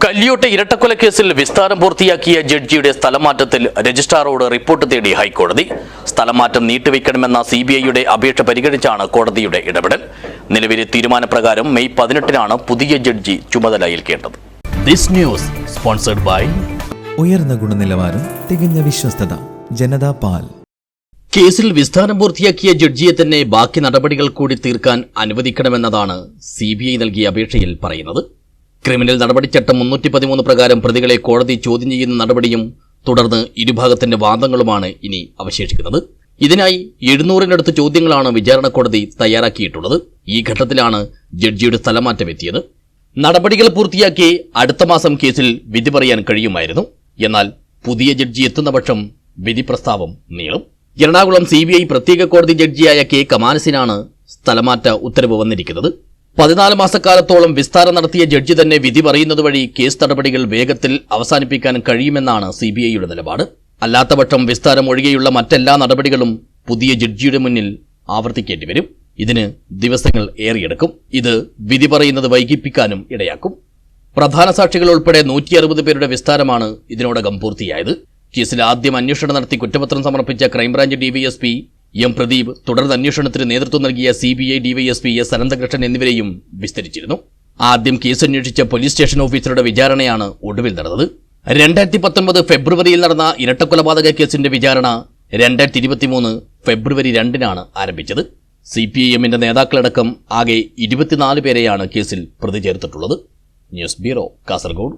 കല്യോട്ട് ഇരട്ടക്കൊലക്കേസിൽ വിസ്താരം പൂർത്തിയാക്കിയ ജഡ്ജിയുടെ സ്ഥലമാറ്റത്തിൽ രജിസ്ട്രാറോട് റിപ്പോർട്ട് തേടി ഹൈക്കോടതി. സ്ഥലമാറ്റം നീട്ടിവെക്കണമെന്ന സിബിഐയുടെ അപേക്ഷ പരിഗണിച്ചാണ് കോടതിയുടെ ഇടപെടൽ. നിലവിലെ തീരുമാനപ്രകാരം മെയ് 18-നാണ് പുതിയ ജഡ്ജി ചുമതല ഏൽക്കേണ്ടത്. ദിസ് ന്യൂസ് സ്പോൺസർഡ് ബൈ ഉയർന്ന ഗുണനിലവാരം, തികഞ്ഞ വിശ്വസ്തത, ജനതാ പാൽ. കേസിൽ വിസ്താരം പൂർത്തിയാക്കിയ ജഡ്ജിയെ തന്നെ ബാക്കി നടപടികൾ കൂടി തീർക്കാൻ അനുവദിക്കണമെന്നതാണ് സിബിഐ നൽകിയ അപേക്ഷയിൽ പറയുന്നത്. ക്രിമിനൽ നടപടിച്ചട്ടം 313 പ്രകാരം പ്രതികളെ കോടതി ചോദ്യം ചെയ്യുന്ന നടപടിയും തുടർന്ന് ഇരുഭാഗത്തിന്റെ വാദങ്ങളുമാണ് ഇനി അവശേഷിക്കുന്നത്. ഇതിനായി 700-നടുത്ത് ചോദ്യങ്ങളാണ് വിചാരണ കോടതി തയ്യാറാക്കിയിട്ടുള്ളത്. ഈ ഘട്ടത്തിലാണ് ജഡ്ജിയുടെ സ്ഥലമാറ്റം എത്തിയത്. നടപടികൾ പൂർത്തിയാക്കി അടുത്ത മാസം കേസിൽ വിധി പറയാൻ കഴിയുമായിരുന്നു. എന്നാൽ പുതിയ ജഡ്ജി എത്തുന്ന പക്ഷം വിധി പ്രസ്താവം നീളും. എറണാകുളം സിബിഐ പ്രത്യേക കോടതി ജഡ്ജിയായ കെ കമാനസിനാണ് സ്ഥലമാറ്റ ഉത്തരവ് വന്നിരിക്കുന്നത്. 14 മാസക്കാലത്തോളം വിസ്താരം നടത്തിയ ജഡ്ജി തന്നെ വിധി പറയുന്നത് വഴി കേസ് നടപടികൾ വേഗത്തിൽ അവസാനിപ്പിക്കാൻ കഴിയുമെന്നാണ് സിബിഐയുടെ നിലപാട്. അല്ലാത്തപക്ഷം വിസ്താരം ഒഴികെയുള്ള മറ്റെല്ലാ നടപടികളും പുതിയ ജഡ്ജിയുടെ മുന്നിൽ ആവർത്തിക്കേണ്ടി വരും. ഇതിന് ദിവസങ്ങൾ ഏറിയെടുക്കും. ഇത് വിധി പറയുന്നത് വൈകിപ്പിക്കാനും ഇടയാക്കും. പ്രധാന സാക്ഷികൾ ഉൾപ്പെടെ 160 പേരുടെ വിസ്താരമാണ് ഇതിനോടകം പൂർത്തിയായത്. കേസിൽ ആദ്യം അന്വേഷണം നടത്തി കുറ്റപത്രം സമർപ്പിച്ച ക്രൈംബ്രാഞ്ച് ഡിവൈഎസ്പി എം പ്രദീപ്, തുടർന്ന് അന്വേഷണത്തിന് നേതൃത്വം നൽകിയ സിബിഐ ഡിവൈഎസ്പി എസ് അനന്തകൃഷ്ണൻ എന്നിവരെയും വിസ്തരിച്ചിരുന്നു. ആദ്യം കേസ് അന്വേഷിച്ച പോലീസ് സ്റ്റേഷൻ ഓഫീസറുടെ വിചാരണയാണ് ഒടുവിൽ നടന്നത്. 2019 ഫെബ്രുവരിയിൽ നടന്ന ഇരട്ടക്കൊലപാതക കേസിന്റെ വിചാരണ 2023 ഫെബ്രുവരി 2-നാണ് ആരംഭിച്ചത്. സിപിഐഎമ്മിന്റെ നേതാക്കളടക്കം ആകെ 24 പേരെയാണ് കേസിൽ പ്രതി ചേർത്തിട്ടുള്ളത്. News bureau, Kasaragod.